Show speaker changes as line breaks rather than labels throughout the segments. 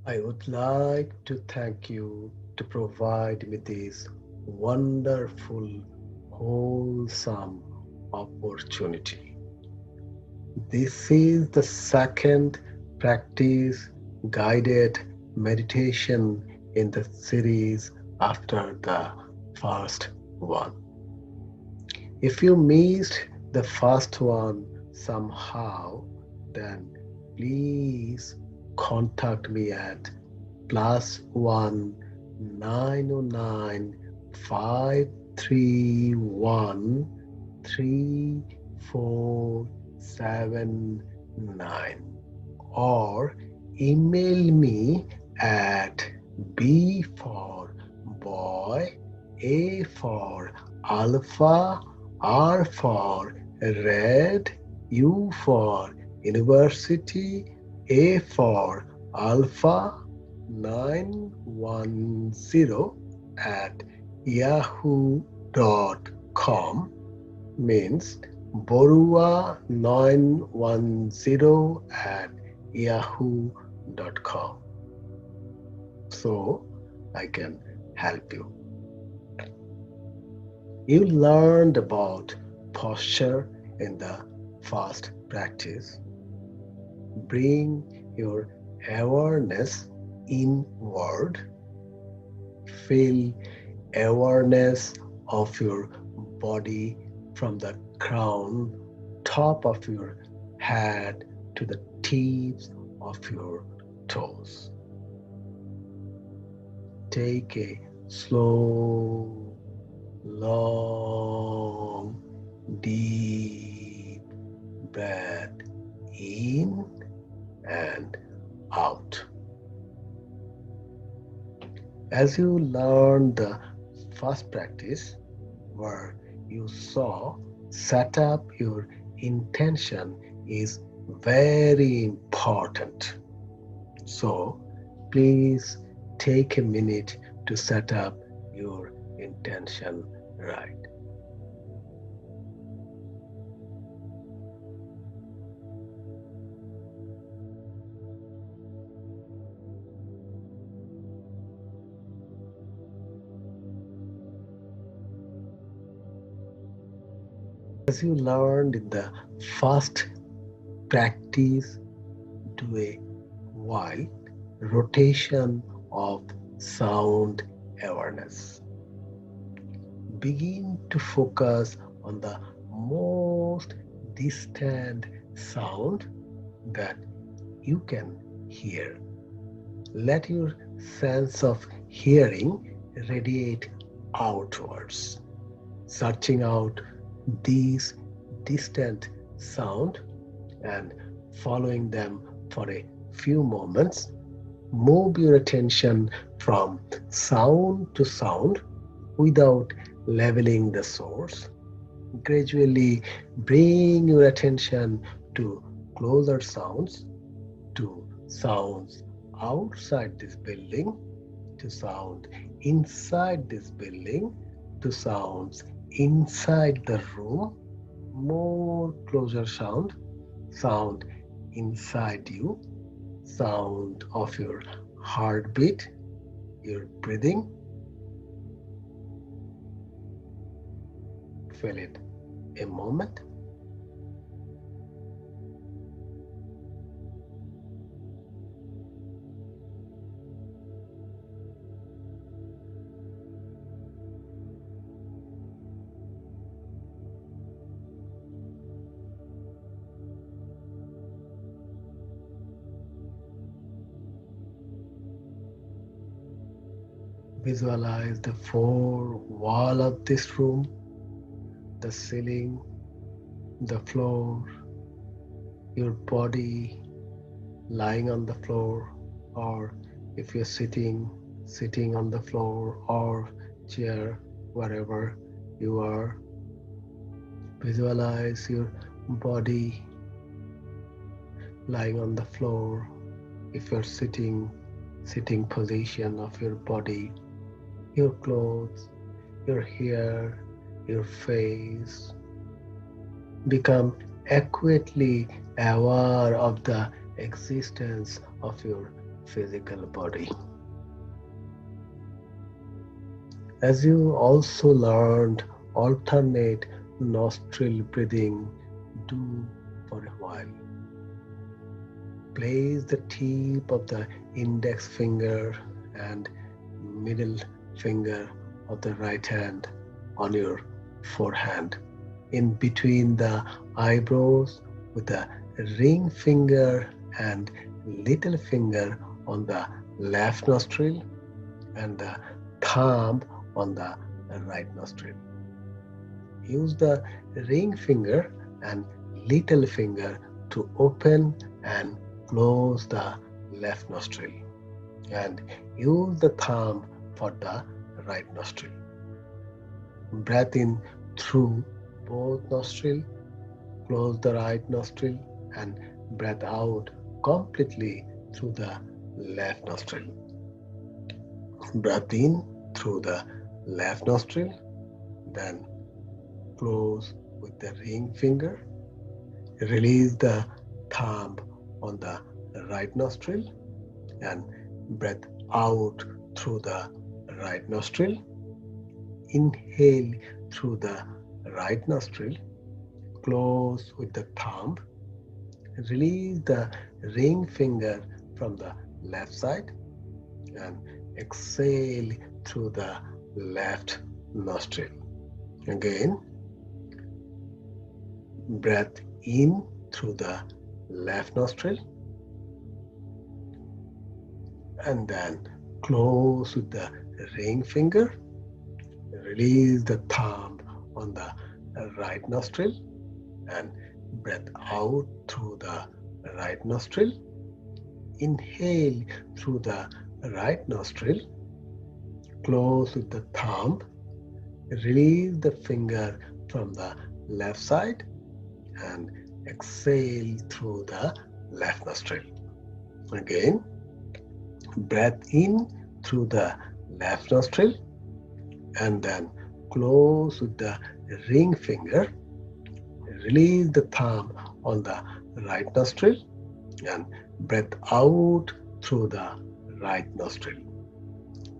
I would like to thank you to provide me this wonderful, wholesome opportunity. This is the second practice guided meditation in the series after the first one. If you missed the first one somehow, then please contact me at +1 909 531 3479 or email me at B for boy, A for alpha, R for red, U for university, A for alpha 910 at yahoo.com, means Borua 910 at yahoo.com, so I can help you. You learned about posture in the first practice. Bring your awareness inward. Feel awareness of your body from the crown, top of your head to the tips of your toes. Take a slow, long, deep breath in and out. As you learn the first practice, where you saw set up your intention is very important. So please take a minute to set up your intention right. As you learned in the first practice, do a wild rotation of sound awareness. Begin to focus on the most distant sound that you can hear. Let your sense of hearing radiate outwards, searching out these distant sound and following them for a few moments. Move your attention from sound to sound without leveling the source. Gradually bring your attention to closer sounds, to sounds outside this building, to sound inside this building, to sounds inside the room, more closer sound, sound inside you, sound of your heartbeat, your breathing. Feel it a moment. Visualize the four wall of this room, the ceiling, the floor, your body lying on the floor, or if you're sitting on the floor or chair, wherever you are. Visualize your body lying on the floor. If you're sitting position of your body, your clothes, your hair, your face. Become accurately aware of the existence of your physical body. As you also learned alternate nostril breathing, do for a while. Place the tip of the index finger and middle finger of the right hand on your forehead, in between the eyebrows, with the ring finger and little finger on the left nostril and the thumb on the right nostril. Use the ring finger and little finger to open and close the left nostril, and use the thumb for the right nostril. Breath in through both nostrils, close the right nostril, and breath out completely through the left nostril. Breath in through the left nostril, then close with the ring finger. Release the thumb on the right nostril and breath out through the right nostril. Inhale through the right nostril. Close with the thumb. Release the ring finger from the left side and exhale through the left nostril. Again, breath in through the left nostril and then close with the ring finger. Release the thumb on the right nostril and breath out through the right nostril. Inhale through the right nostril. Close with the thumb. Release the finger from the left side and exhale through the left nostril. Again, breath in through the left nostril and then close with the ring finger. Release the thumb on the right nostril and breath out through the right nostril.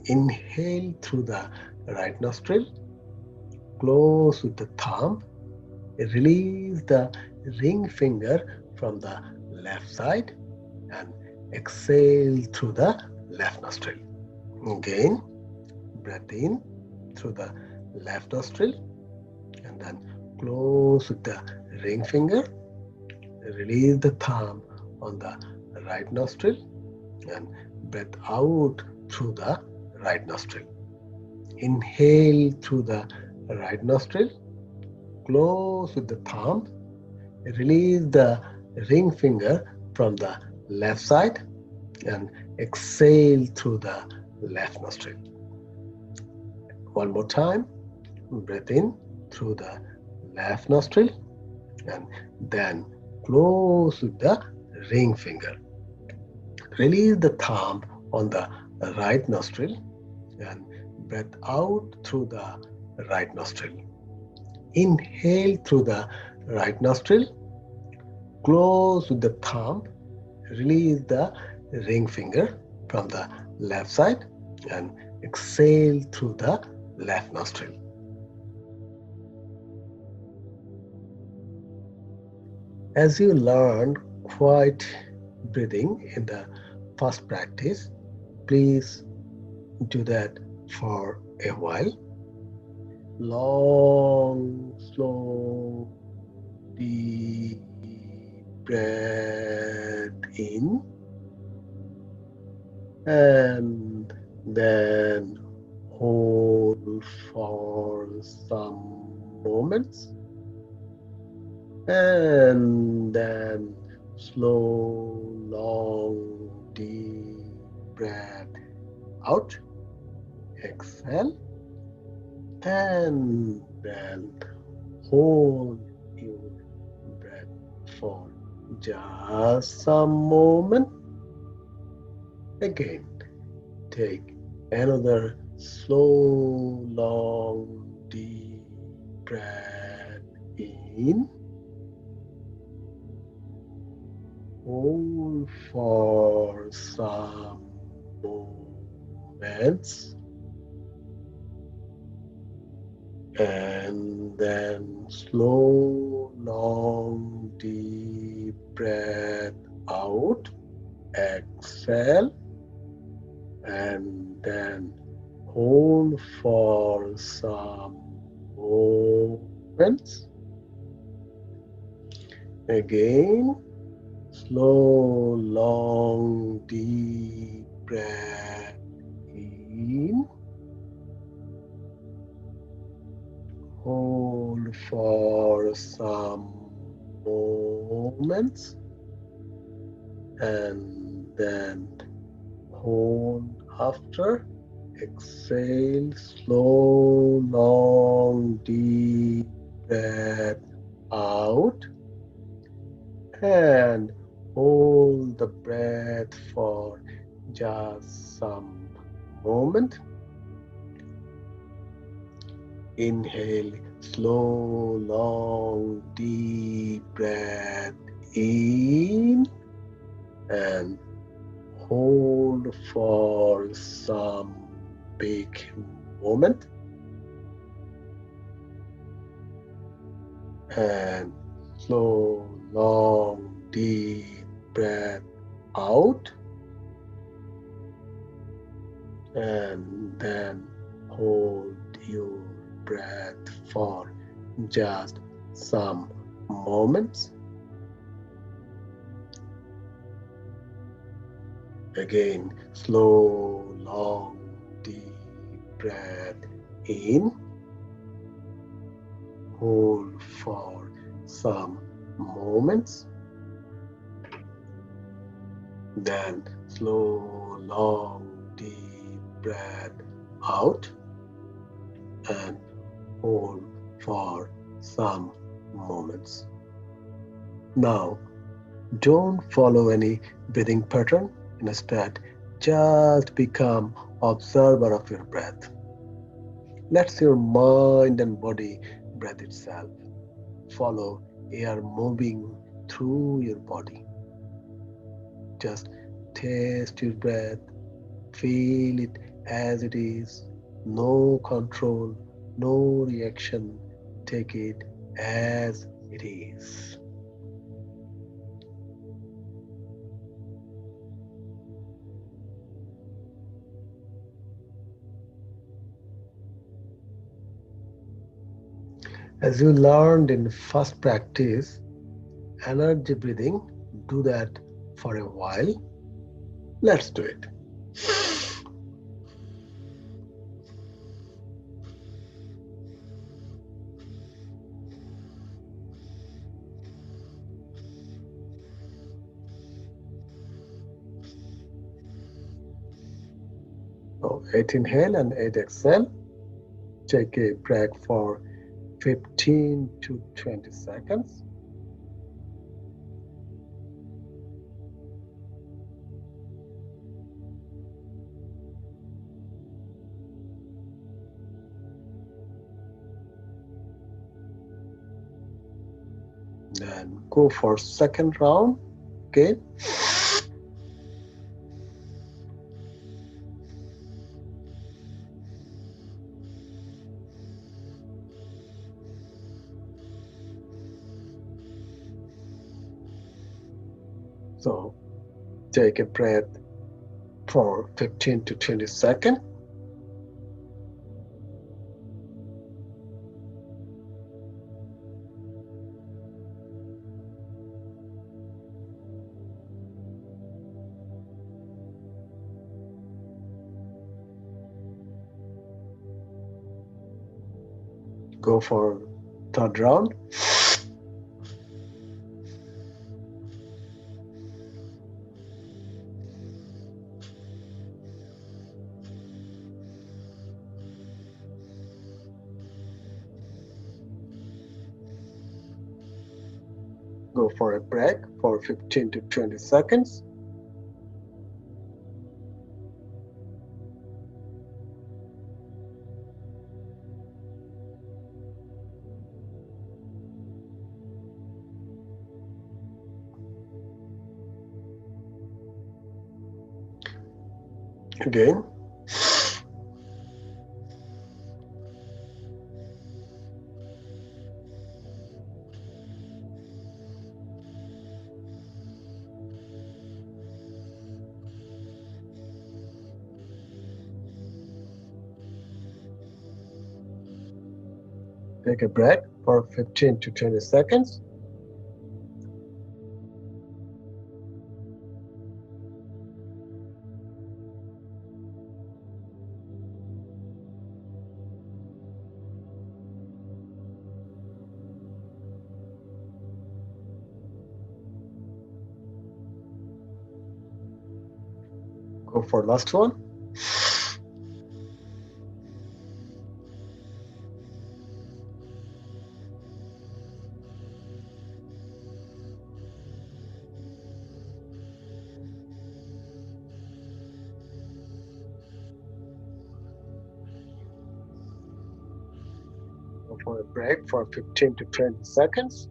Inhale through the right nostril. Close with the thumb. Release the ring finger from the left side and exhale through the left nostril. Again, breath in through the left nostril and then close with the ring finger. Release the thumb on the right nostril and breath out through the right nostril. Inhale through the right nostril. Close with the thumb. Release the ring finger from the left side and exhale through the left nostril. One more time. Breath in through the left nostril and then close with the ring finger. Release the thumb on the right nostril and breath out through the right nostril. Inhale through the right nostril. Close with the thumb. Release the ring finger from the left side and exhale through the left nostril. As you learned quiet breathing in the first practice, please do that for a while. Long, slow, deep breath in and then hold for some moments and then slow, long, deep breath out. Exhale and then hold your breath for just some moment. Again, take another slow, long, deep breath. in Hold for some moments and then slow, long, deep breath out. Exhale and then hold for some moments. Again, slow, long, deep breath in. Hold for some moments and then hold after. Exhale, slow, long, deep breath out and hold the breath for just some moment. Inhale, slow, long, deep breath in and hold for some big moment and slow, long, deep breath out and then hold your breath for just some moments. Again, slow, long, deep breath in. Hold for some moments. Then slow, long, deep breath out and hold for some moments. Now, don't follow any breathing pattern. Instead, just become observer of your breath. Let your mind and body breathe itself. Follow air moving through your body. Just taste your breath, feel it as it is. No control, no reaction. Take it as it is. As you learned in first practice, energy breathing, do that for a while. Let's do it. So 8 inhale and 8 exhale. Take a break for 15 to 20 seconds. Then go for second round. Okay. So take a breath for 15 to 20 seconds. Go for third round. Go for a break for 15 to 20 seconds. Again. Take a break for 15 to 20 seconds. Go for last one. Go for a break for 15 to 20 seconds.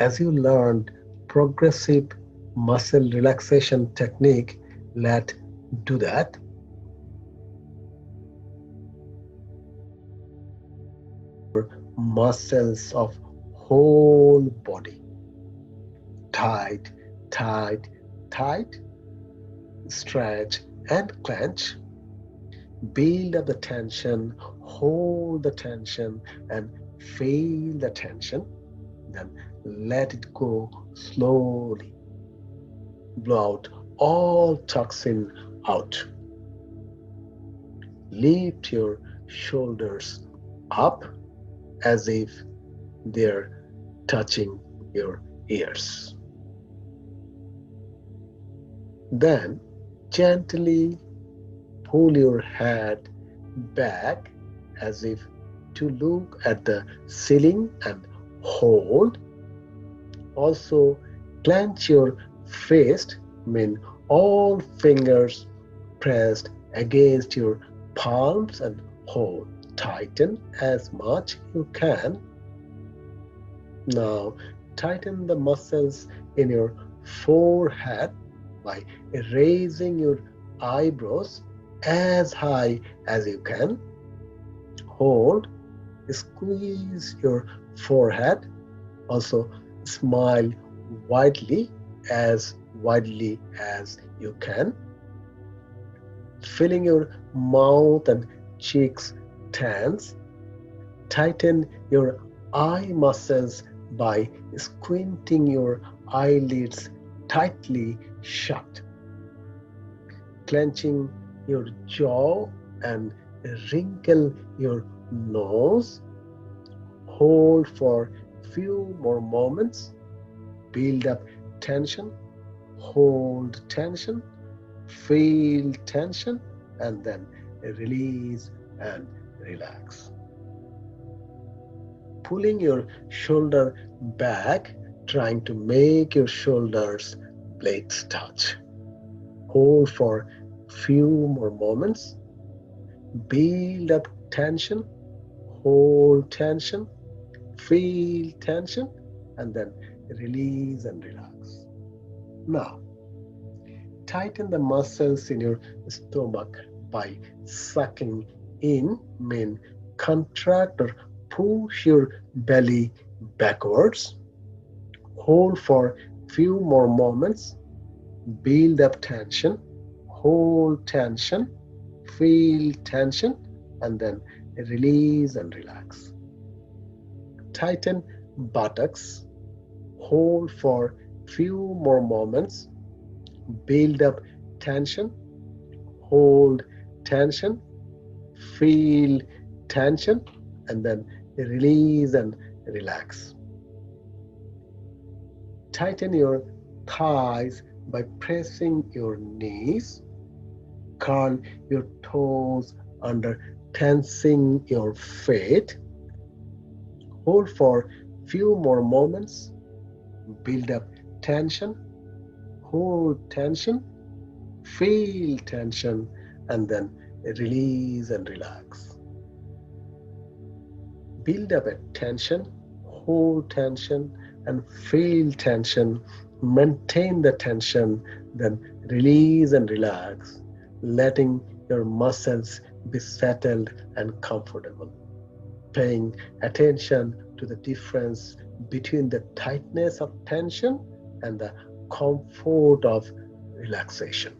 As you learned progressive muscle relaxation technique, let do that. Muscles of whole body tight, tight, tight, stretch and clench. Build up the tension, hold the tension, and feel the tension. Then let it go slowly. Blow out all toxin out. Lift your shoulders up as if they're touching your ears. Then gently pull your head back as if to look at the ceiling and hold. Also, clench your fist, mean all fingers pressed against your palms and hold. Tighten as much you can. Now, tighten the muscles in your forehead by raising your eyebrows as high as you can. Hold, squeeze your forehead. Also, smile widely as you can, filling your mouth and cheeks tense. Tighten your eye muscles by squinting your eyelids tightly shut, clenching your jaw and wrinkle your nose. Hold for few more moments. Build up tension, hold tension, feel tension, and then release and relax. Pulling your shoulder back, trying to make your shoulders blades touch. Hold for few more moments. Build up tension, hold tension, feel tension, and then release and relax. Now, tighten the muscles in your stomach by sucking in, mean contract or push your belly backwards. Hold for few more moments. Build up tension, hold tension, feel tension, and then release and relax. Tighten buttocks. Hold for few more moments. Build up tension, hold tension, feel tension, and then release and relax. Tighten your thighs by pressing your knees. Curl your toes under tensing your feet. Hold for few more moments. build up tension, hold tension, feel tension, and then release and relax. Build up a tension, hold tension, and feel tension. Maintain the tension, then release and relax, letting your muscles be settled and comfortable. Paying attention to the difference between the tightness of tension and the comfort of relaxation.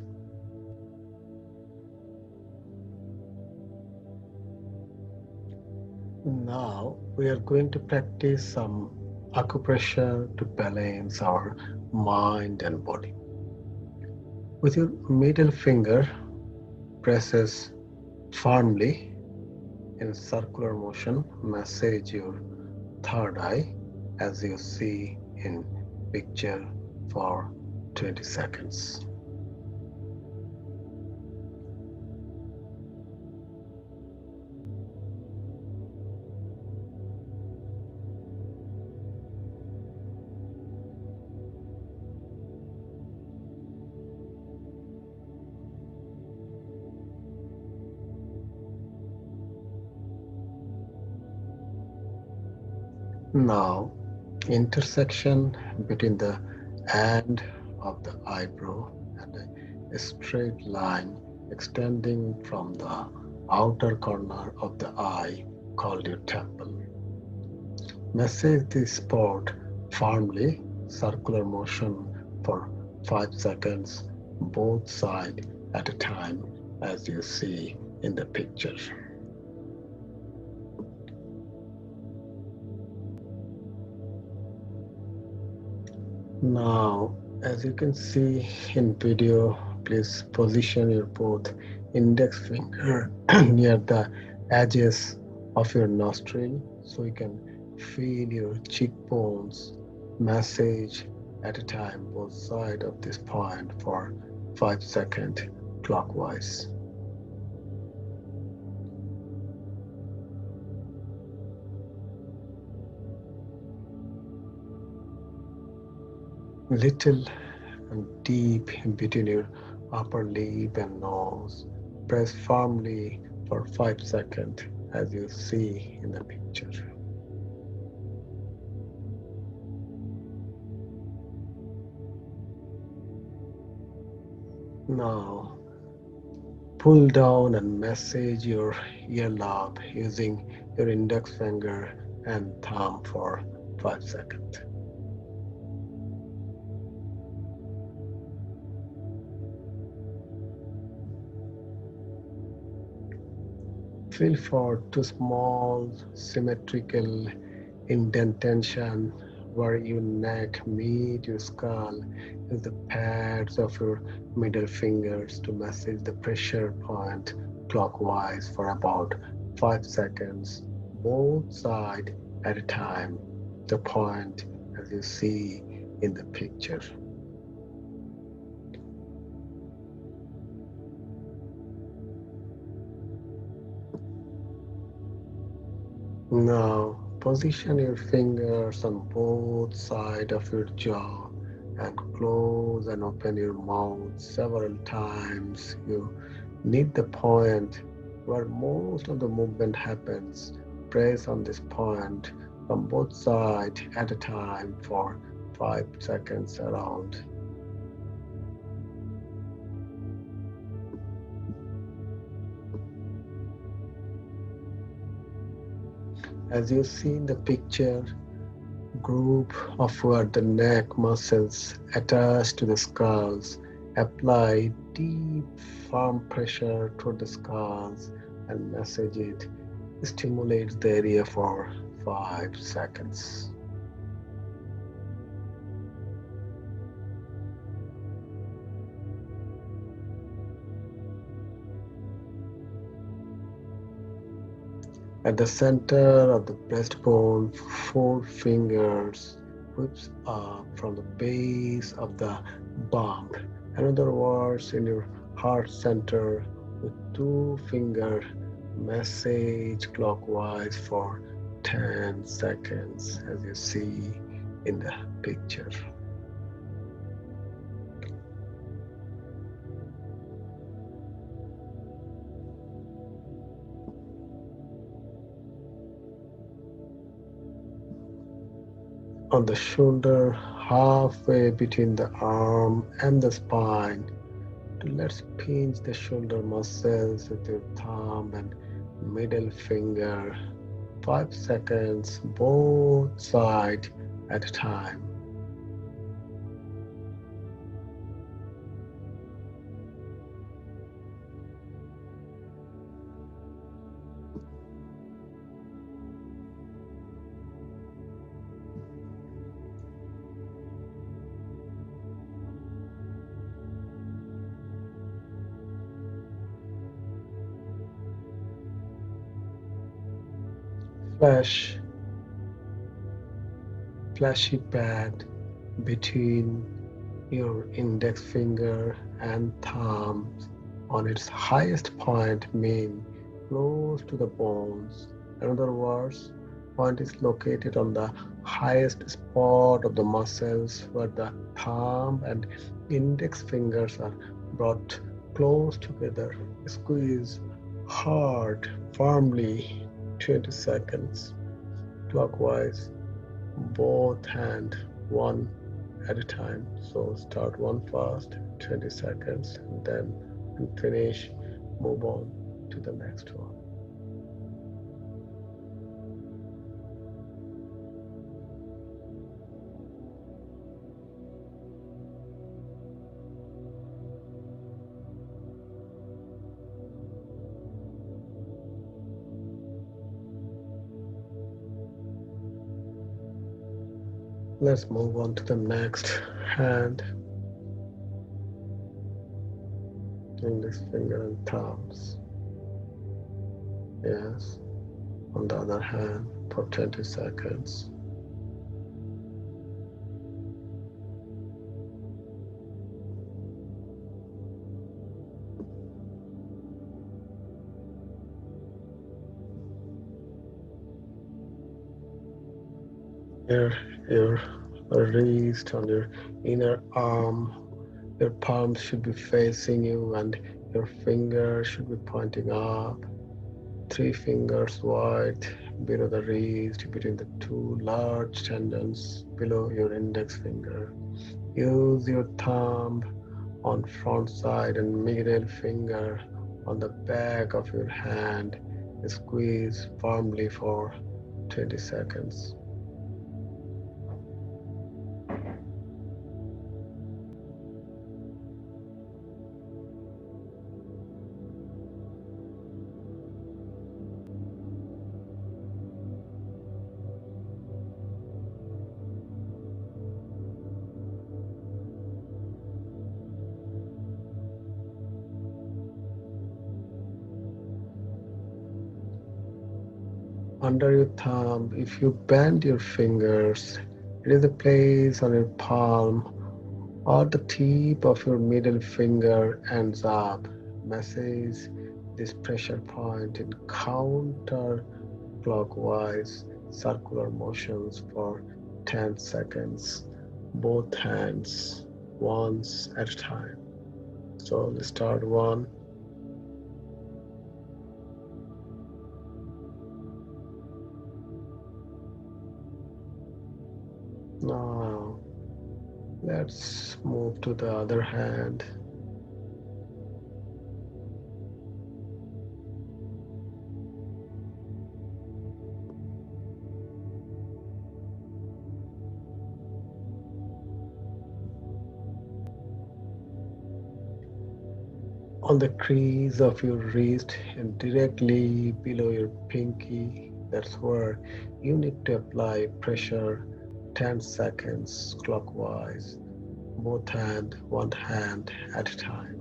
Now we are going to practice some acupressure to balance our mind and body. With your middle finger, presses firmly in circular motion, massage your third eye as you see in picture for 20 seconds. Now, intersection between the end of the eyebrow and a straight line extending from the outer corner of the eye called your temple. Massage this spot firmly, circular motion for 5 seconds, both sides at a time, as you see in the picture. Now, as you can see in video, please position your both index finger near the edges of your nostril so you can feel your cheekbones. Massage at a time both sides of this point for 5 seconds clockwise. Little and deep in between your upper lip and nose. Press firmly for 5 seconds as you see in the picture. Now, pull down and massage your earlobe using your index finger and thumb for 5 seconds. Feel for two small symmetrical indentation where your neck meet your skull. Use the pads of your middle fingers to massage the pressure point clockwise for about 5 seconds, both sides at a time. The point as you see in the picture. Now, position your fingers on both sides of your jaw and close and open your mouth several times. You need the point where most of the movement happens. Press on this point from both sides at a time for 5 seconds around. As you see in the picture, group of where the neck muscles attached to the skulls apply deep firm pressure toward the skulls and massage it. Stimulates the area for 5 seconds. At the center of the breastbone, 4 fingers whips up from the base of the bump. In other words, in your heart center, with 2 fingers, massage clockwise for 10 seconds as you see in the picture. On the shoulder, halfway between the arm and the spine. Let's pinch the shoulder muscles with your thumb and middle finger. 5 seconds, both sides at a time. Flash, flashy pad between your index finger and thumb on its highest point mean close to the bones. In other words, point is located on the highest spot of the muscles where the thumb and index fingers are brought close together. Squeeze hard, firmly, 20 seconds clockwise, both hand, one at a time. So start one fast, 20 seconds, and then and finish, move on to the next one. Let's move on to the next hand, index finger and thumbs. Yes, on the other hand for 20 seconds. Your, your wrist on your inner arm, your palms should be facing you and your fingers should be pointing up. Three fingers wide below the wrist, between the two large tendons below your index finger. Use your thumb on front side and middle finger on the back of your hand. Squeeze firmly for 20 seconds. Under your thumb, if you bend your fingers, it is a place on your palm or the tip of your middle finger ends up. Massage this pressure point in counterclockwise circular motions for 10 seconds, both hands, once at a time. So let's start one. Now let's move to the other hand. On the crease of your wrist and directly below your pinky, that's where you need to apply pressure 10 seconds clockwise, both hand, one hand at a time.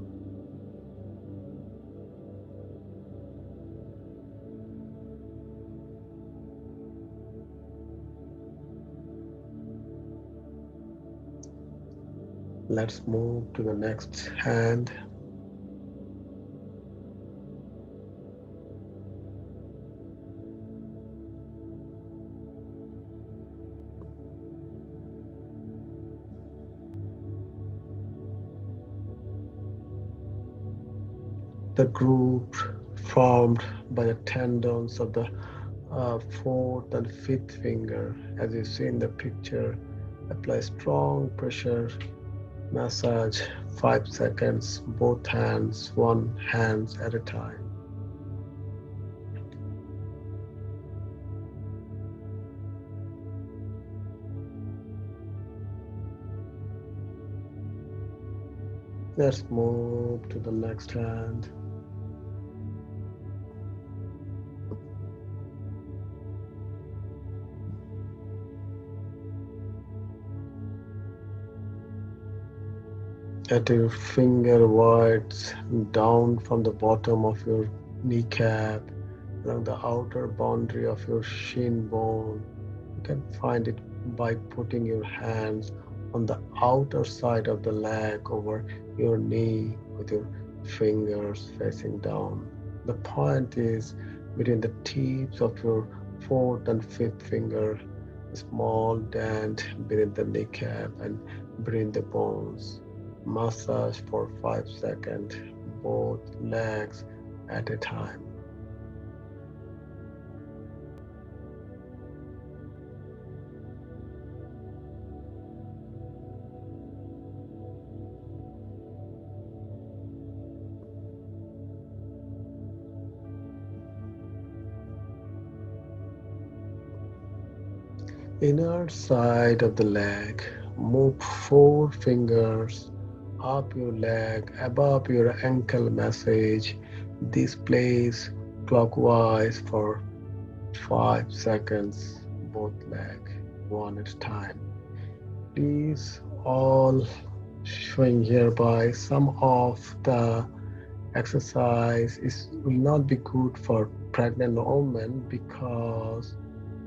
Let's move to the next hand. the groove formed by the tendons of the fourth and fifth finger. As you see in the picture, apply strong pressure, massage 5 seconds, both hands, one hands at a time. Let's move to the next hand. At your finger widths down from the bottom of your kneecap along the outer boundary of your shin bone. You can find it by putting your hands on the outer side of the leg over your knee with your fingers facing down. The point is between the tips of your fourth and fifth finger, a small dent beneath the kneecap and between the bones. Massage for 5 seconds, both legs at a time. Inner side of the leg, move 4 fingers up your leg above your ankle. Massage this place clockwise for 5 seconds, both leg, one at a time. Please all showing hereby some of the exercise will not be good for pregnant women because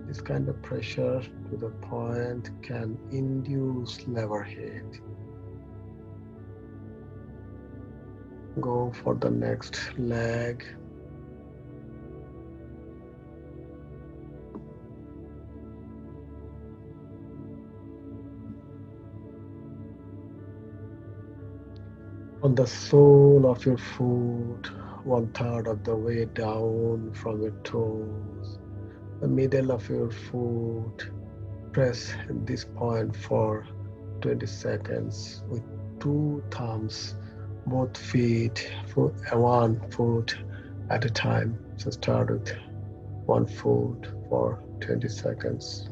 this kind of pressure to the point can induce labor heat. Go for the next leg. On the sole of your foot, 1/3 of the way down from your toes, the middle of your foot, press this point for 20 seconds with 2 thumbs, both feet, one foot at a time. So start with 1 foot for 20 seconds.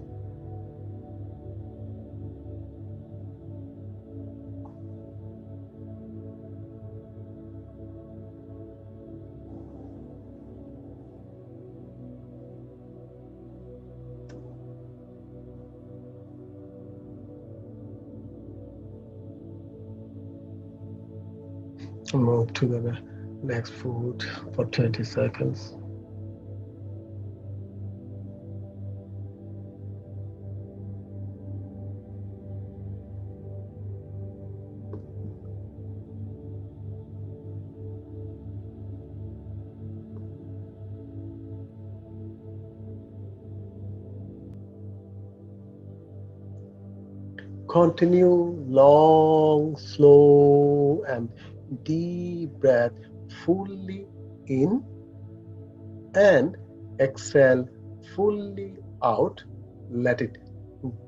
Move to the next foot for 20 seconds. Continue long, slow, and deep breath fully in and exhale fully out. Let it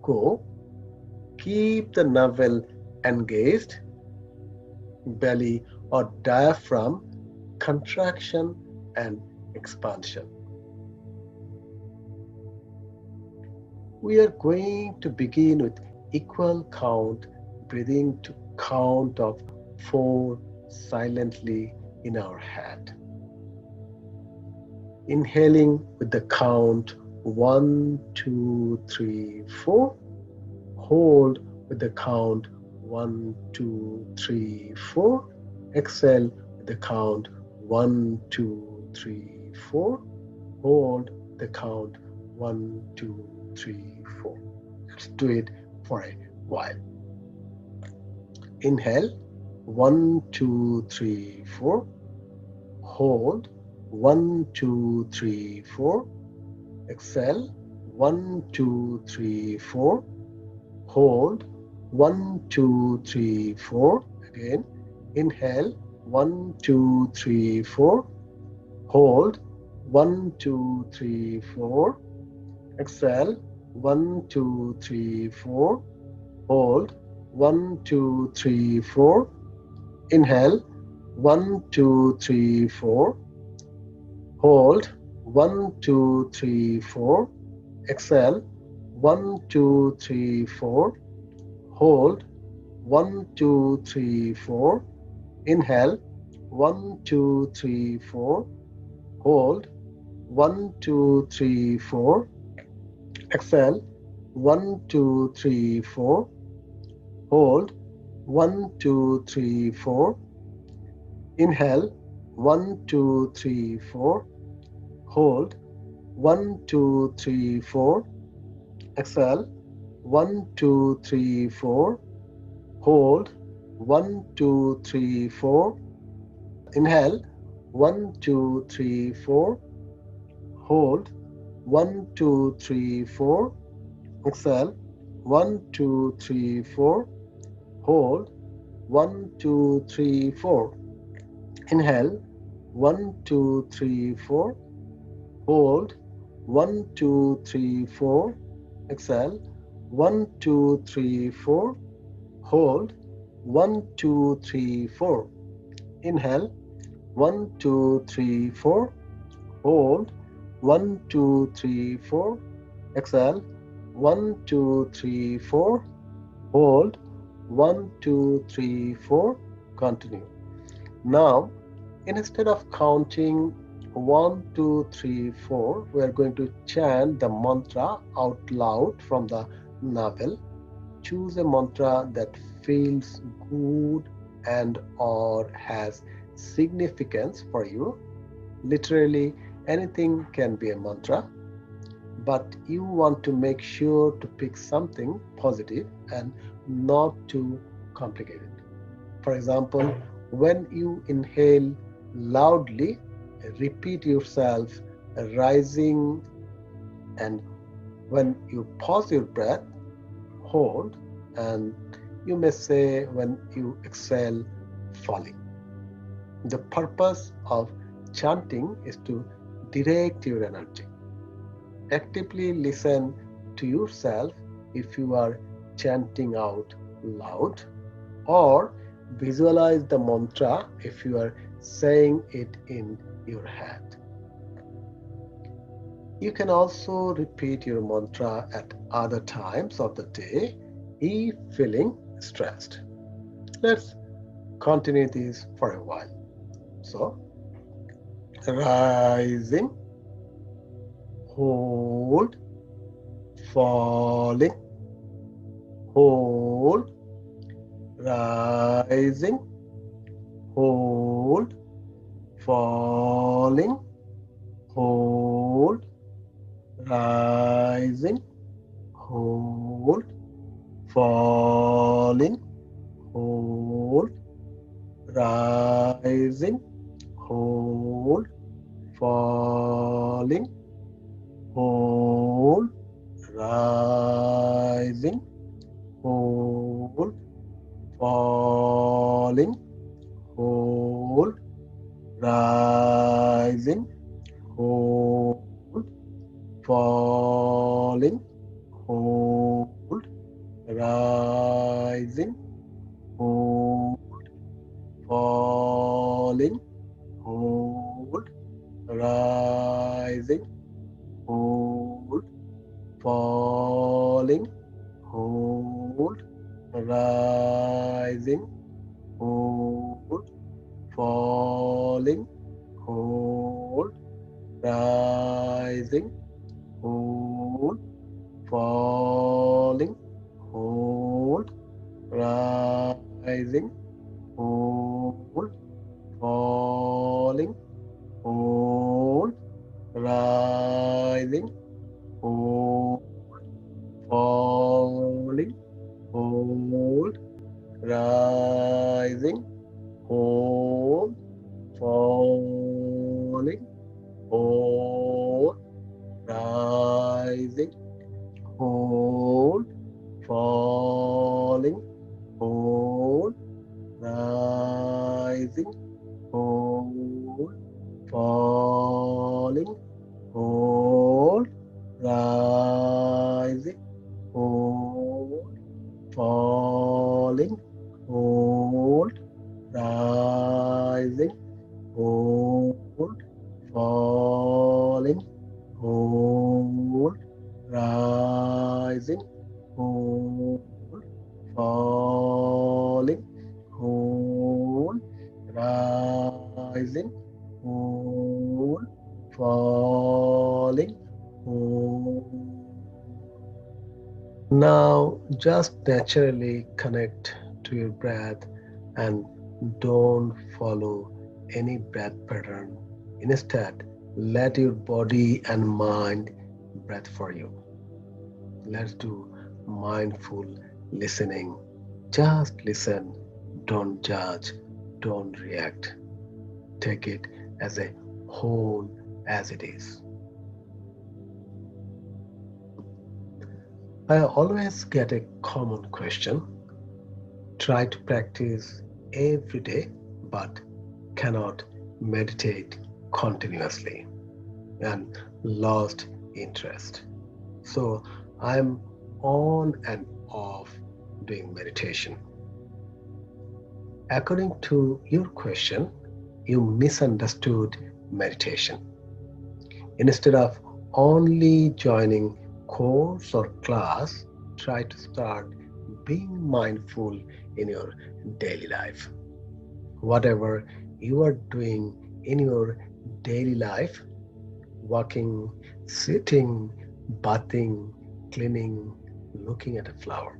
go. Keep the navel engaged, belly or diaphragm, contraction and expansion. We are going to begin with equal count, breathing to count of 4 silently in our head. Inhaling with the count 1, 2, 3, 4. Hold with the count 1, 2, 3, 4. Exhale with the count 1, 2, 3, 4. Hold the count 1, 2, 3, 4. Let's do it for a while. Inhale 1, 2, 3, 4. Hold 1, 2, 3, 4. Exhale 1, 2, 3, 4. Hold 1, 2, 3, 4. Again. Inhale 1, 2, 3, 4. Hold. 1, 2, 3, 4. Exhale. 1, 2, 3, 4. Hold. 1, 2, 3, 4. Inhale. 1, 2, 3, 4. Hold. 1, 2, 3, 4. Exhale. 1, 2, 3, 4. Hold. 1, 2, 3, 4. Inhale. 1, 2, 3, 4. Hold. 1, 2, 3, 4. Exhale. 1, 2, 3, 4. Hold. 1, 2, 3, 4. Inhale. 1, 2, 3, 4. Hold. 1, 2, 3, 4. Exhale. 1, 2, 3, 4. Hold. 1, 2, 3, 4. Inhale. 1, 2, 3, 4. Hold. 1, 2, 3, 4. Exhale. 1, 2, 3, 4. Hold. 1, 2, 3, 4. Inhale. 1, 2, 3, 4. Hold. 1, 2, 3, 4. Exhale. 1, 2, 3, 4. Hold. 1, 2, 3, 4. Inhale. 1, 2, 3, 4. Hold. 1, 2, 3, 4. Exhale. 1, 2, 3, 4. Hold. 1, 2, 3, 4. Continue. Now, instead of counting 1, 2, 3, 4, we are going to chant the mantra out loud from the navel. Choose a mantra that feels good and or has significance for you. Literally anything can be a mantra, but you want to make sure to pick something positive and not too complicated. For example, when you inhale loudly, repeat yourself rising, and when you pause your breath, hold, and you may say when you exhale, falling. The purpose of chanting is to direct your energy. Actively listen to yourself if you are chanting out loud, or visualize the mantra if you are saying it in your head. You can also repeat your mantra at other times of the day if feeling stressed. Let's continue this for a while. So, rising, hold, falling, hold, rising, hold, falling, hold, rising, hold, falling, hold, rising, hold, falling, hold, rising, hold, falling, hold, rising, hold, falling, hold, rising, hold, falling, hold, rising, hold, falling, hold, rising, hold, falling, hold, rising, hold, falling, hold, rising, hold, falling, hold, rising, hold, falling, hold, rising, hold, falling, hold, rising, hold, falling, hold, rising, falling, hold, rising, hold, falling, hold, rising, hold, falling, hold, rising, hold, falling, hold, rising, hold, falling, hold. Now just naturally connect to your breath and don't follow any breath pattern. Instead, let your body and mind breathe for you. Let's do mindful listening. Just listen, don't judge, don't react. Take it as a whole as it is. I always get a common question. Try to practice every day but cannot meditate continuously and lost interest. So I'm on and off doing meditation. According to your question, you misunderstood meditation. Instead of only joining course or class, try to start being mindful in your daily life. Whatever you are doing in your daily life, walking, sitting, bathing, cleaning, looking at a flower,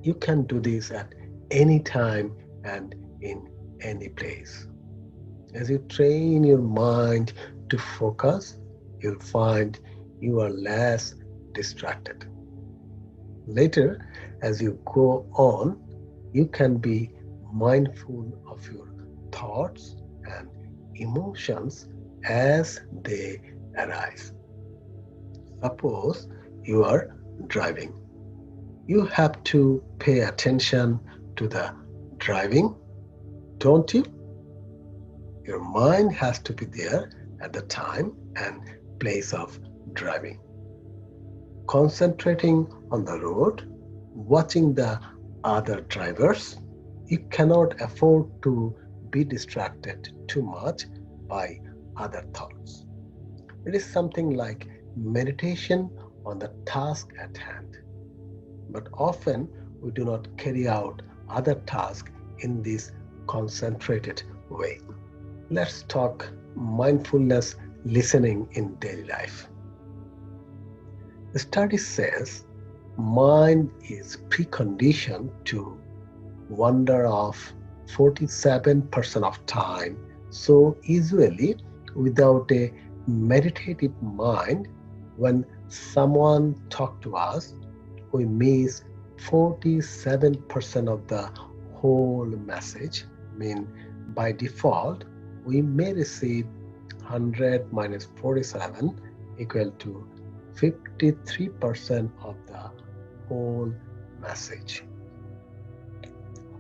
you can do this at any time and in any place. As you train your mind to focus, you'll find you are less distracted. Later, as you go on, you can be mindful of your thoughts and emotions as they arise. Suppose you are driving. You have to pay attention to the driving, don't you? Your mind has to be there at the time and place of driving. Concentrating on the road, watching the other drivers, you cannot afford to be distracted too much by other thoughts. It is something like meditation on the task at hand. But often we do not carry out other tasks in this concentrated way. Let's talk mindfulness listening in daily life. The study says mind is preconditioned to wander off 47% of time. So usually without a meditative mind, when someone talks to us, we miss 47% of the whole message. I mean, by default, we may receive 100 minus 47 equal to 53% of the whole message.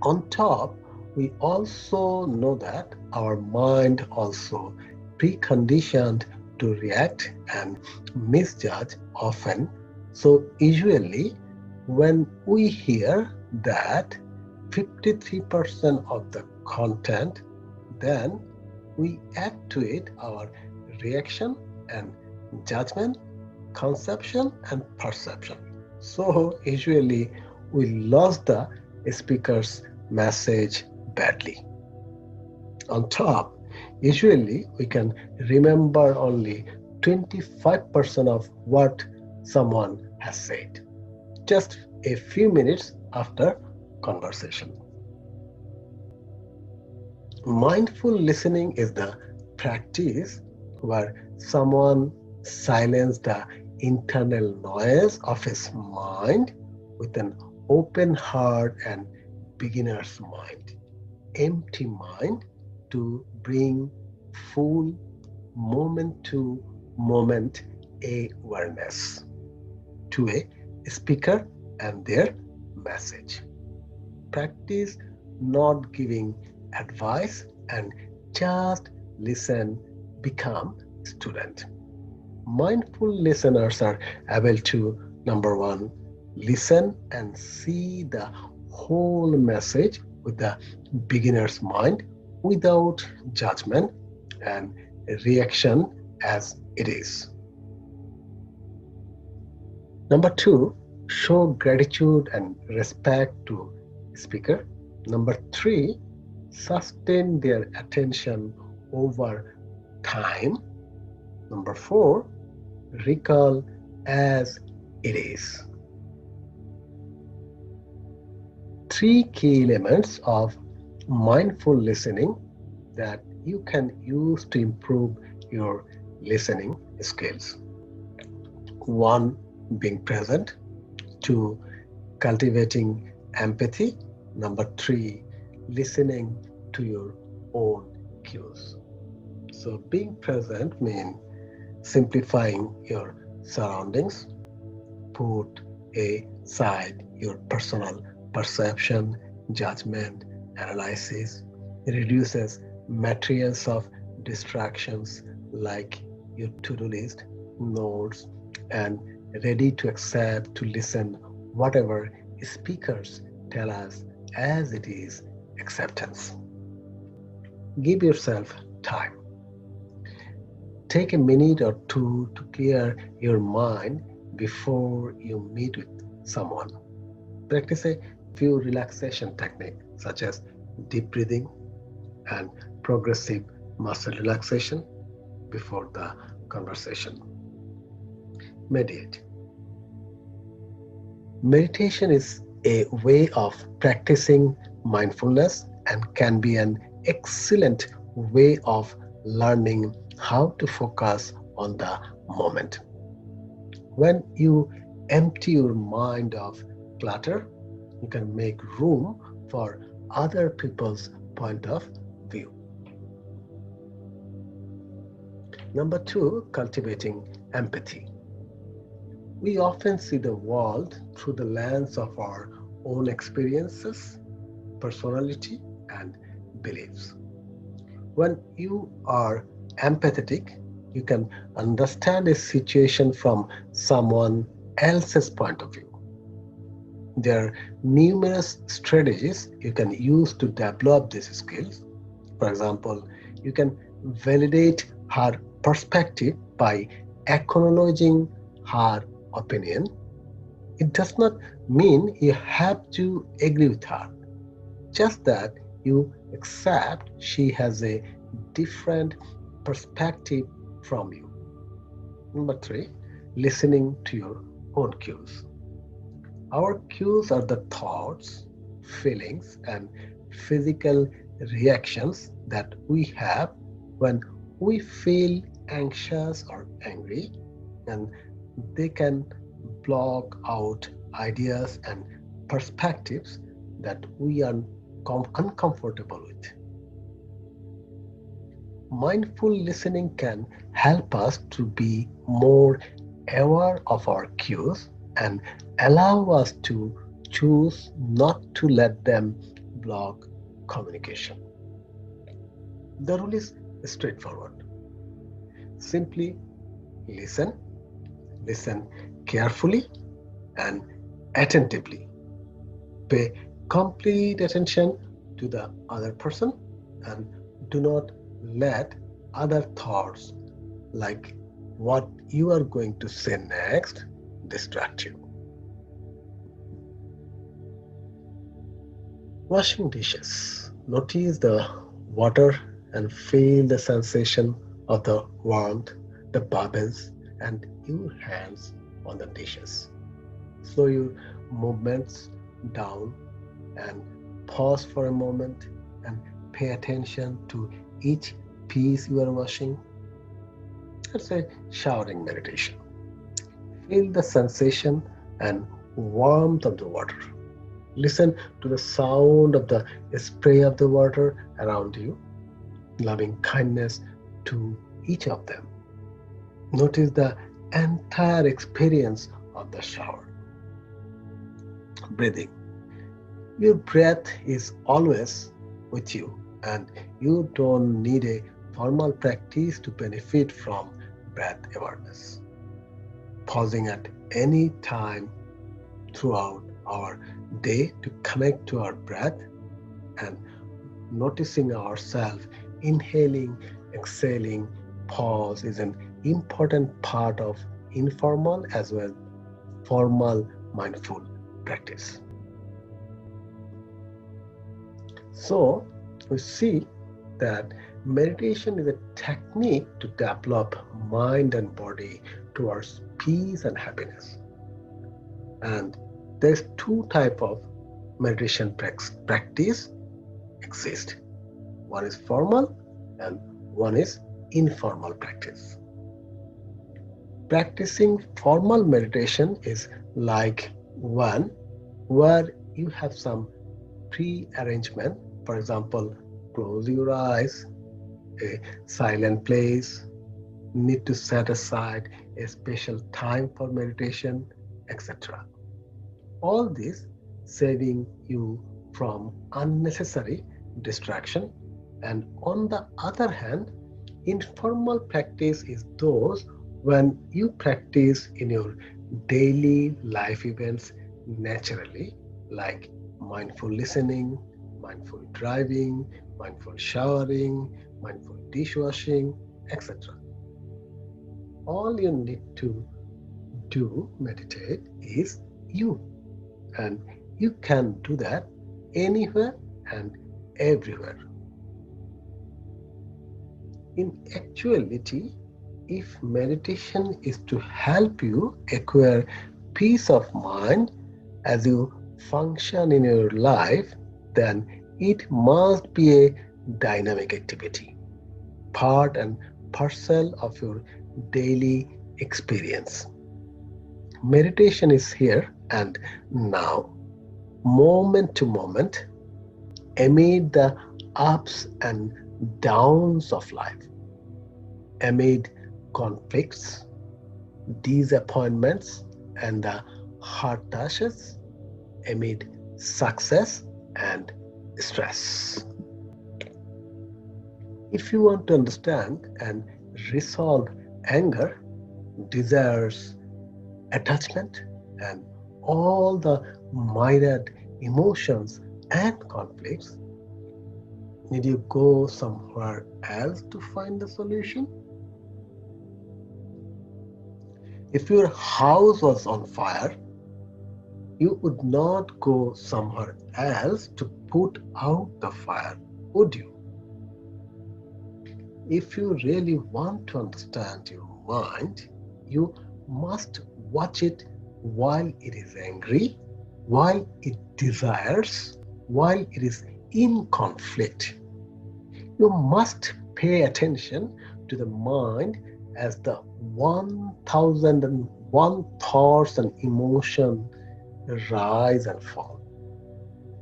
On top, we also know that our mind also preconditioned to react and misjudge often. So usually when we hear that 53% of the content, then we add to it our reaction and judgment, conception and perception. So usually we lost the speaker's message badly. On top, usually we can remember only 25% of what someone has said, just a few minutes after conversation. Mindful listening is the practice where someone silences the internal noise of his mind with an open heart and beginner's mind, empty mind, to bring full moment to moment awareness to a speaker and their message. Practice not giving advice and just listen, become student. Mindful listeners are able to, number one, listen and see the whole message with the beginner's mind without judgment and reaction as it is. Number two, show gratitude and respect to speaker. Number three, sustain their attention over time. Number four, recall as it is. Three key elements of mindful listening that you can use to improve your listening skills. One, being present. Two, cultivating empathy. Number three, listening to your own cues. So being present means simplifying your surroundings, put aside your personal perception, judgment, analysis, reduces materials of distractions like your to-do list, notes, and ready to accept, to listen whatever speakers tell us as it is acceptance. Give yourself time. Take a minute or two to clear your mind before you meet with someone. Practice a few relaxation techniques such as deep breathing and progressive muscle relaxation before the conversation. Meditate. Meditation is a way of practicing mindfulness and can be an excellent way of learning how to focus on the moment. When you empty your mind of clutter, you can make room for other people's point of view. Number two, cultivating empathy. We often see the world through the lens of our own experiences, personality, and beliefs. When you are empathetic, you can understand a situation from someone else's point of view. There are numerous strategies you can use to develop these skills. For example, you can validate her perspective by acknowledging her opinion. It does not mean you have to agree with her, just that you accept she has a different perspective from you. Number three, listening to your own cues. Our cues are the thoughts, feelings, and physical reactions that we have when we feel anxious or angry, and they can block out ideas and perspectives that we are uncomfortable with. Mindful listening can help us to be more aware of our cues and allow us to choose not to let them block communication. The rule is straightforward. Simply listen, listen carefully and attentively. Pay complete attention to the other person and do not let other thoughts like what you are going to say next distract you. Washing dishes. Notice the water and feel the sensation of the warmth, the bubbles, and your hands on the dishes. Slow your movements down and pause for a moment and pay attention to each piece you are washing. It's a showering meditation. Feel the sensation and warmth of the water. Listen to the sound of the spray of the water around you, loving kindness to each of them. Notice the entire experience of the shower. Breathing. Your breath is always with you, and you don't need a formal practice to benefit from breath awareness. Pausing at any time throughout our day to connect to our breath and noticing ourselves inhaling, exhaling, pause is an important part of informal as well as formal mindful practice. So we see that meditation is a technique to develop mind and body towards peace and happiness. And there's two type of meditation practice exist. One is formal and one is informal practice. Practicing formal meditation is like one where you have some pre-arrangement. For example, close your eyes, a silent place, need to set aside a special time for meditation, etc. All this saving you from unnecessary distraction. And on the other hand, informal practice is those when you practice in your daily life events naturally, like mindful listening, mindful driving, mindful showering, mindful dishwashing, etc. All you need to do meditate is you, and you can do that anywhere and everywhere. In actuality, if meditation is to help you acquire peace of mind as you function in your life, then it must be a dynamic activity, part and parcel of your daily experience. Meditation is here and now, moment to moment, amid the ups and downs of life, amid conflicts, disappointments, and the hard touches, amid success and stress. If you want to understand and resolve anger, desires, attachment, and all the myriad emotions and conflicts, did you go somewhere else to find the solution? If your house was on fire, you would not go somewhere else to put out the fire, would you? If you really want to understand your mind, you must watch it while it is angry, while it desires, while it is in conflict. You must pay attention to the mind as the 1001 thoughts and emotions rise and fall.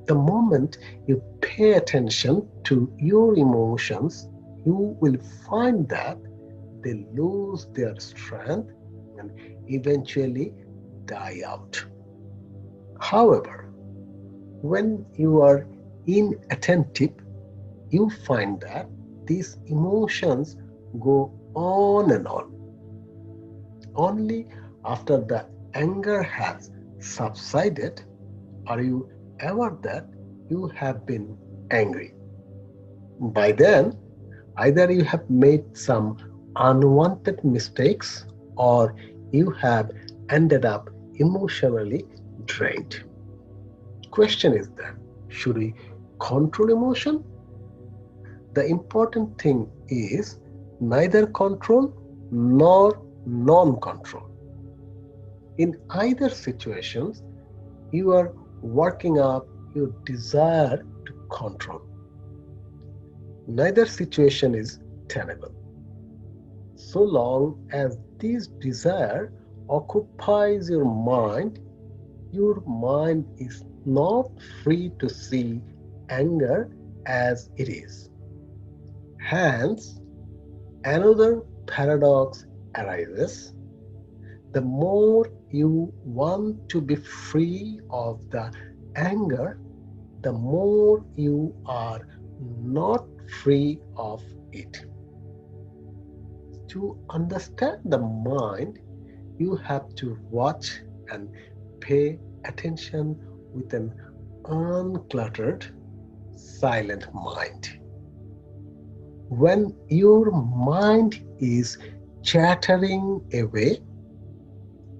The moment you pay attention to your emotions, you will find that they lose their strength and eventually die out. However, when you are inattentive, you find that these emotions go on and on. Only after the anger has subsided are you aware that you have been angry. By then, either you have made some unwanted mistakes or you have ended up emotionally drained. Question is then, should we control emotion? The important thing is neither control nor non-control. In either situations, you are working up your desire to control. Neither situation is tenable. So long as this desire occupies your mind is not free to see anger as it is. Hence, another paradox arises. The more you want to be free of the anger, the more you are not free of it. To understand the mind, you have to watch and pay attention with an uncluttered, silent mind. When your mind is chattering away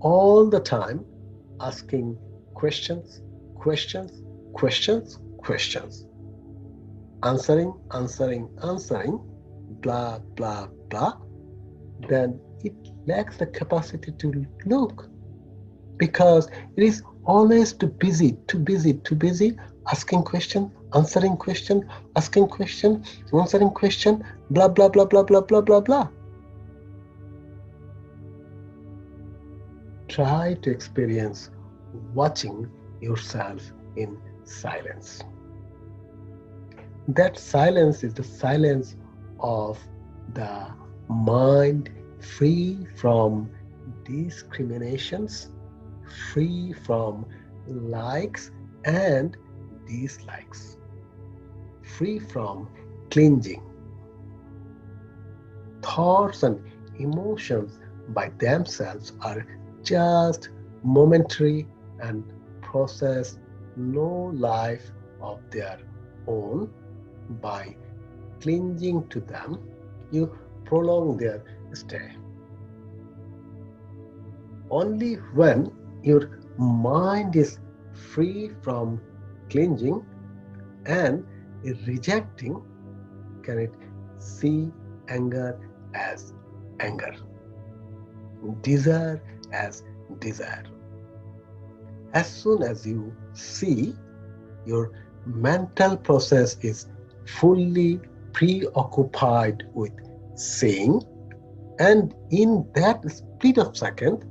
all the time, asking questions, questions, questions, questions, answering, blah, blah, blah, then it lacks the capacity to look, because it is always too busy, asking question, answering question, asking question, answering question, blah, blah, blah, blah, blah, blah, blah, blah. Try to experience watching yourself in silence. That silence is the silence of the mind, free from discriminations, free from likes and dislikes, free from clinging. Thoughts and emotions by themselves are just momentary and possess no life of their own. By clinging to them, you prolong their stay. Only when your mind is free from clinging and rejecting can it see anger as anger, desire as desire. As soon as you see, your mental process is fully preoccupied with seeing, and in that split of second,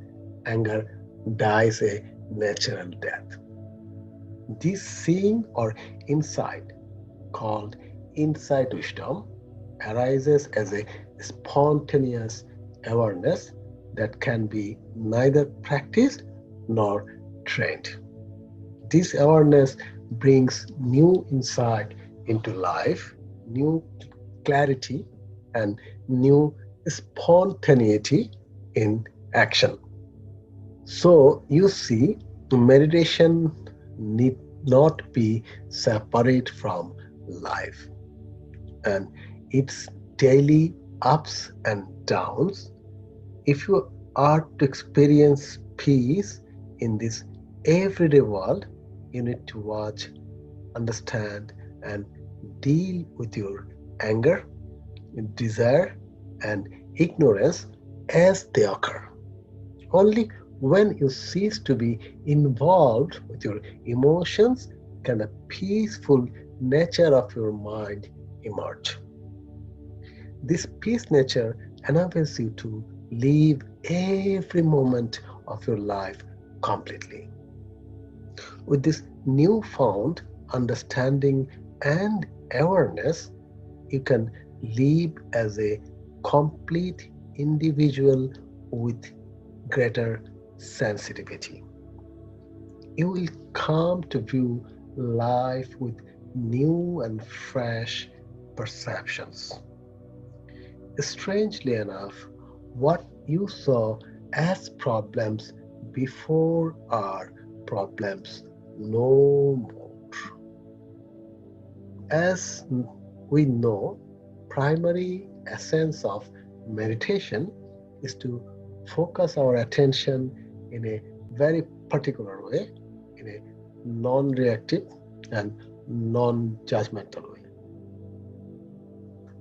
anger dies a natural death. This seeing or insight, called insight wisdom, arises as a spontaneous awareness that can be neither practiced nor trained. This awareness brings new insight into life, new clarity, and new spontaneity in action. So you see, meditation need not be separate from life and its daily ups and downs. If you are to experience peace in this everyday world, you need to watch, understand, and deal with your anger, desire, and ignorance as they occur. Only when you cease to be involved with your emotions can the peaceful nature of your mind emerge. This peace nature enables you to live every moment of your life completely. With this newfound understanding and awareness, you can live as a complete individual with greater sensitivity. You will come to view life with new and fresh perceptions. Strangely enough, what you saw as problems before are problems no more. As we know, primary essence of meditation is to focus our attention in a very particular way, in a non-reactive and non-judgmental way.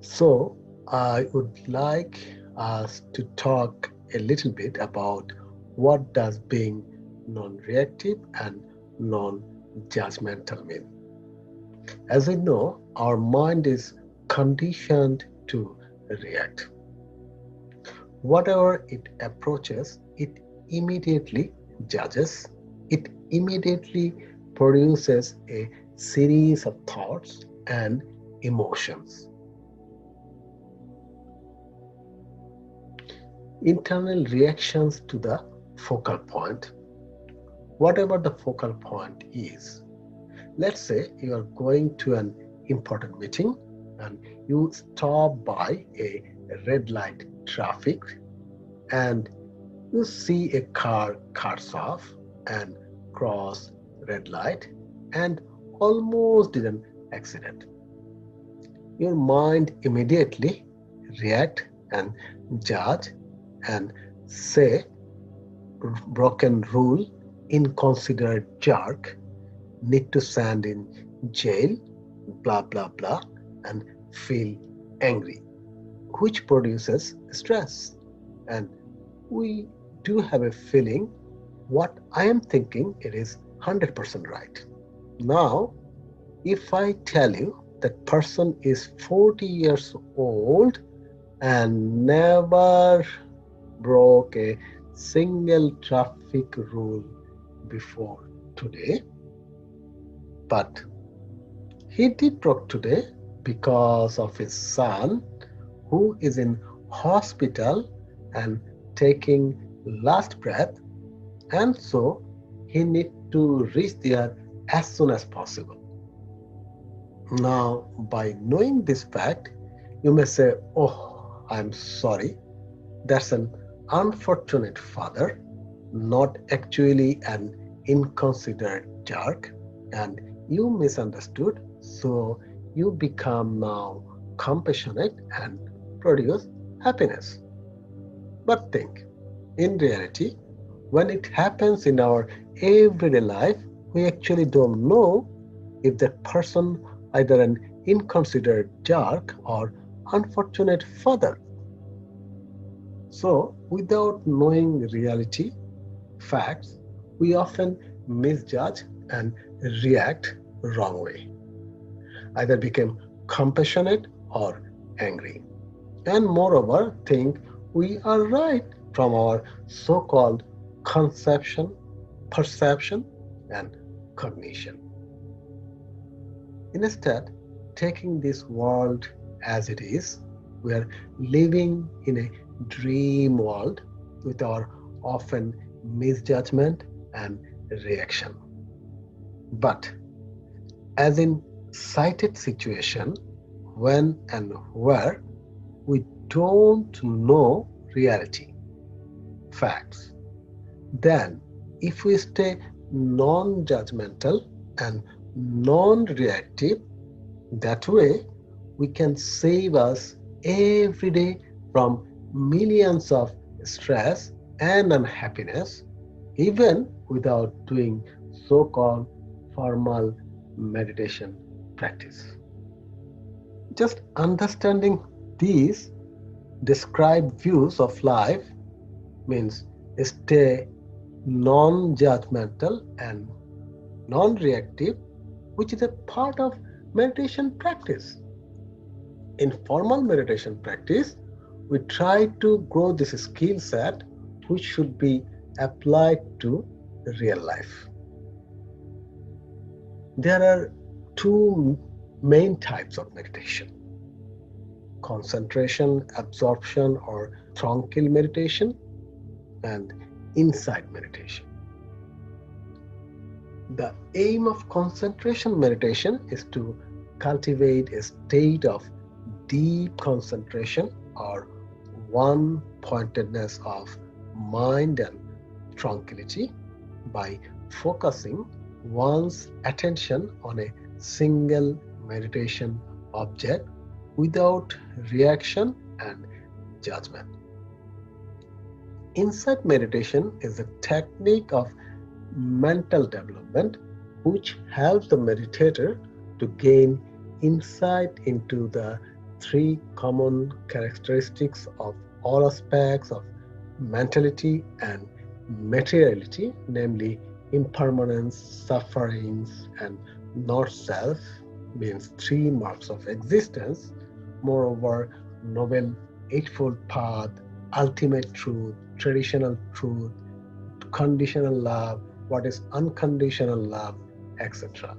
So I would like us to talk a little bit about what does being non-reactive and non-judgmental mean. As we know, our mind is conditioned to react. Whatever it approaches, it immediately judges, it immediately produces a series of thoughts and emotions. Internal reactions to the focal point, whatever the focal point is. Let's say you are going to an important meeting and you stop by a red light traffic and you see a car cuts off and cross red light and almost did an accident. Your mind immediately react and judge and say broken rule, inconsiderate jerk, need to stand in jail, blah blah blah, and feel angry, which produces stress. And we do have a feeling what I am thinking it is 100% right. Now, if I tell you that person is 40 years old and never broke a single traffic rule before today, but he did broke today because of his son who is in hospital and taking last breath, and so he need to reach there as soon as possible. Now, by knowing this fact, you may say, oh, I'm sorry, that's an unfortunate father, not actually an inconsiderate jerk, and you misunderstood, so you become now compassionate and produce happiness. But think, in reality, when it happens in our everyday life, we actually don't know if that person either an inconsiderate jerk or unfortunate father. So, without knowing reality, facts, we often misjudge and react wrong way, either become compassionate or angry, and moreover think we are right from our so-called conception, perception, and cognition. Instead, taking this world as it is, we are living in a dream world with our often misjudgment and reaction. But as in cited situation, when and where we don't know reality, facts, then if we stay non-judgmental and non-reactive, that way we can save us every day from millions of stress and unhappiness, even without doing so-called formal meditation practice. Just understanding these described views of life means stay non-judgmental and non-reactive, which is a part of meditation practice. In formal meditation practice, we try to grow this skill set which should be applied to real life. There are two main types of meditation: concentration, absorption, or tranquil meditation, and insight meditation. The aim of concentration meditation is to cultivate a state of deep concentration or one pointedness of mind and tranquility by focusing one's attention on a single meditation object without reaction and judgment. Insight meditation is a technique of mental development which helps the meditator to gain insight into the three common characteristics of all aspects of mentality and materiality, namely impermanence, sufferings, and not self, means three marks of existence. Moreover, noble eightfold path, ultimate truth, traditional truth, conditional love, what is unconditional love, etc.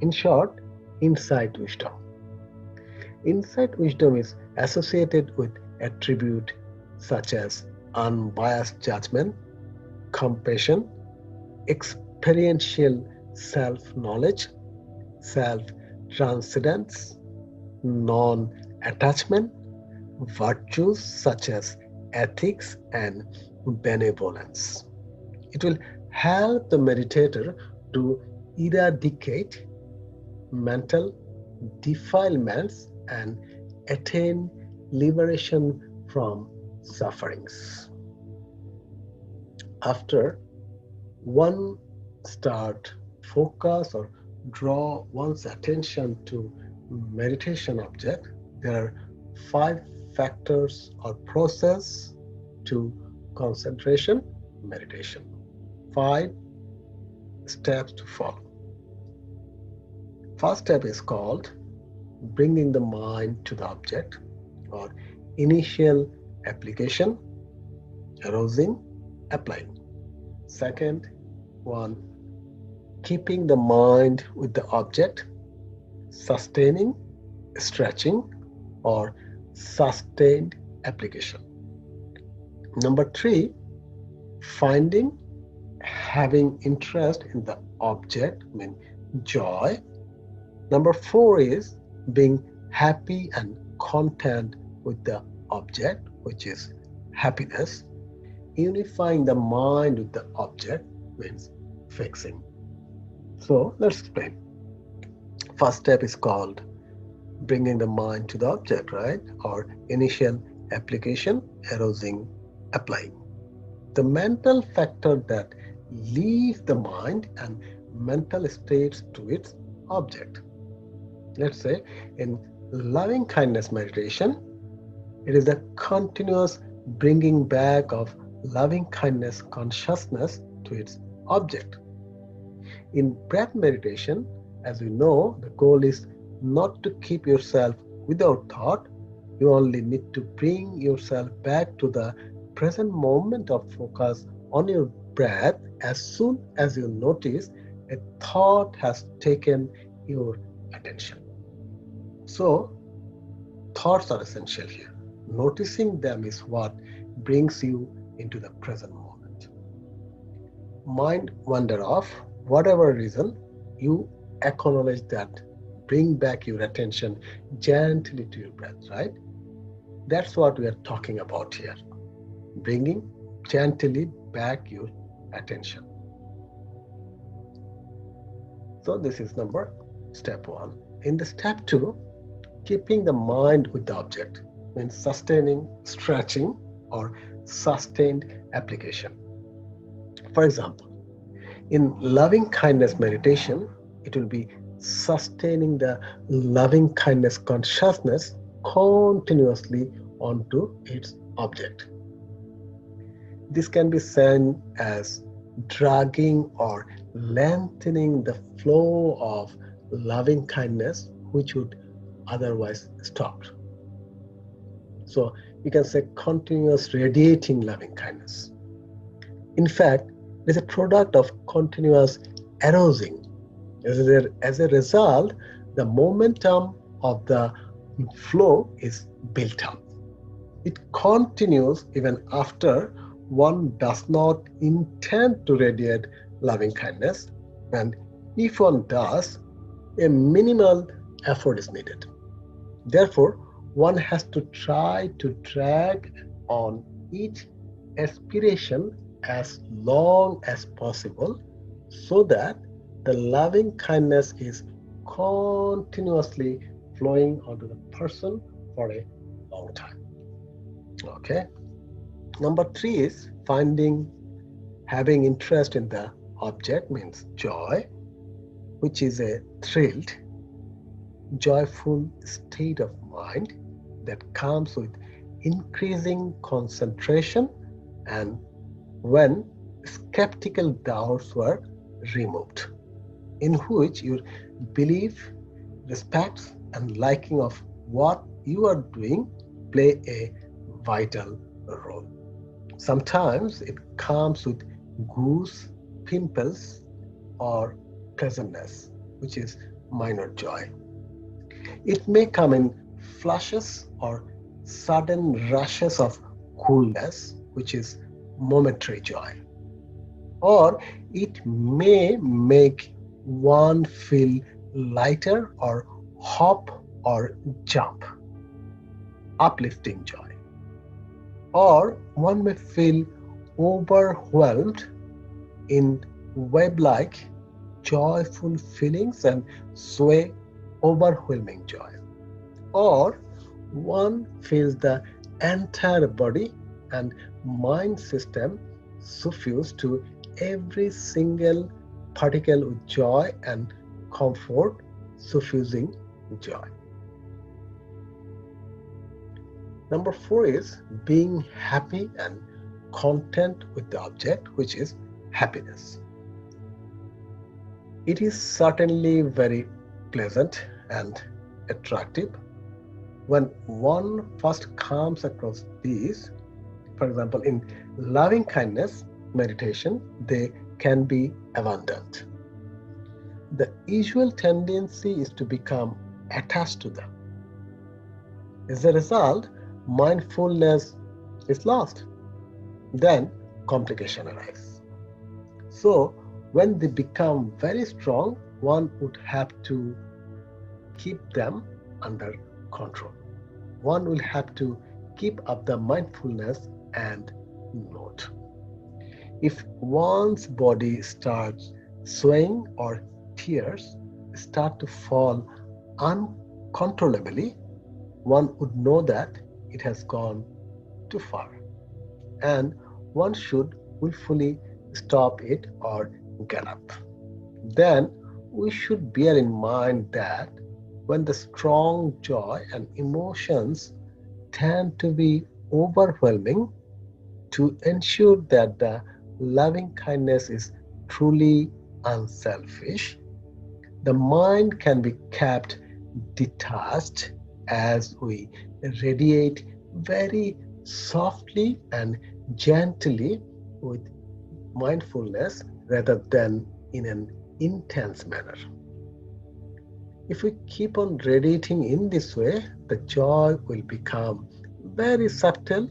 In short, insight wisdom. Insight wisdom is associated with attributes such as unbiased judgment, compassion, experiential self-knowledge, self-transcendence, non-attachment, virtues such as ethics and benevolence. It will help the meditator to eradicate mental defilements and attain liberation from sufferings. After one start focus or draw one's attention to meditation object, there are five factors or process to concentration meditation. Five steps to follow. First step is called bringing the mind to the object or initial application, arousing, applying. Second one, keeping the mind with the object, sustaining, stretching, or sustained application. Number three, finding, having interest in the object, mean joy. Number four is being happy and content with the object, which is happiness. Unifying the mind with the object means fixing. So let's explain. First step is called bringing the mind to the object, right? Or initial application, arousing, applying. The mental factor that leads the mind and mental states to its object. Let's say in loving kindness meditation, it is the continuous bringing back of loving kindness consciousness to its object. In breath meditation, as we know, the goal is not to keep yourself without thought. You only need to bring yourself back to the present moment of focus on your breath as soon as you notice a thought has taken your attention. So, thoughts are essential here. Noticing them is what brings you into the present moment. Mind wander off, whatever reason, you acknowledge that. Bring back your attention gently to your breath, right? That's what we are talking about here. Bringing gently back your attention. So this is step one. In the step two, keeping the mind with the object means sustaining, stretching, or sustained application. For example, in loving kindness meditation, it will be sustaining the loving kindness consciousness continuously onto its object. This can be seen as dragging or lengthening the flow of loving kindness which would otherwise stop. So you can say continuous radiating loving kindness. In fact, it is a product of continuous arousing. As a result, the momentum of the flow is built up. It continues even after one does not intend to radiate loving kindness, and if one does, a minimal effort is needed. Therefore, one has to try to drag on each aspiration as long as possible so that the loving kindness is continuously flowing onto the person for a long time. Okay. Number three is having interest in the object means joy, which is a thrilled, joyful state of mind that comes with increasing concentration and when skeptical doubts were removed, in which your belief, respect, and liking of what you are doing play a vital role. Sometimes it comes with goose pimples or pleasantness, which is minor joy. It may come in flashes or sudden rushes of coolness, which is momentary joy. Or it may make one feel lighter or hop or jump. uplifting joy. Or one may feel overwhelmed in wave-like joyful feelings and sway overwhelming joy. Or one feels the entire body and mind system suffuse to every single particle with joy and comfort, suffusing joy. Number 4 is being happy and content with the object, which is happiness. It is certainly very pleasant and attractive when one first comes across these. For example, in loving kindness meditation, they can be abundant. The usual tendency is to become attached to them. As a result, mindfulness is lost. Then complication arises. So when they become very strong, one would have to keep them under control. One will have to keep up the mindfulness and note. If one's body starts swaying or tears start to fall uncontrollably, one would know that it has gone too far, and one should willfully stop it or get up. Then we should bear in mind that when the strong joy and emotions tend to be overwhelming, to ensure that the loving kindness is truly unselfish, the mind can be kept detached as we radiate very softly and gently with mindfulness rather than in an intense manner. If we keep on radiating in this way, the joy will become very subtle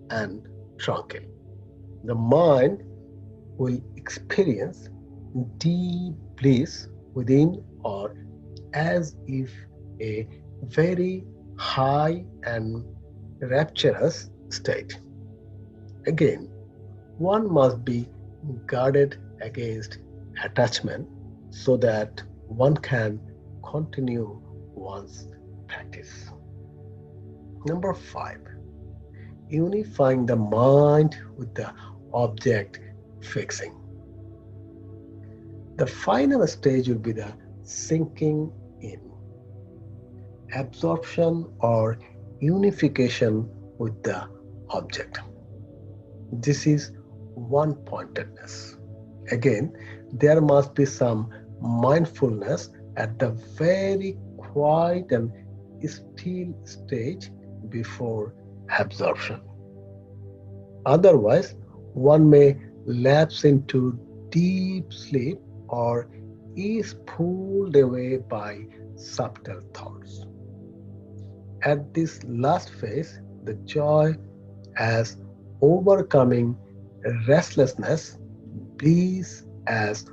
and tranquil. The mind will experience deep bliss within, or as if a very high and rapturous state. Again, one must be guarded against attachment so that one can continue one's practice. Number 5, unifying the mind with the object fixing. The final stage will be the sinking in, absorption or unification with the object. This is one-pointedness. Again, there must be some mindfulness at the very quiet and still stage before absorption. Otherwise, one may lapse into deep sleep or is pulled away by subtle thoughts. At this last phase, the joy as overcoming restlessness, bliss as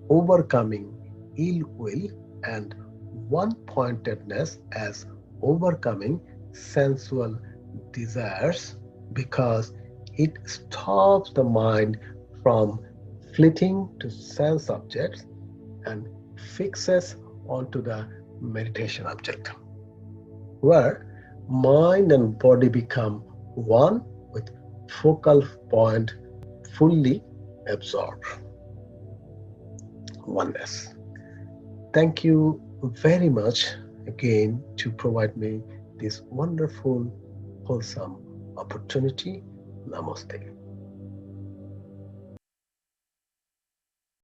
overcoming ill will, and one-pointedness as overcoming sensual desires, because it stops the mind from flitting to sense objects and fixes onto the meditation object, where mind and body become one with focal point fully absorbed. Oneness. Thank you very much again to provide me this wonderful, wholesome opportunity. Namaste.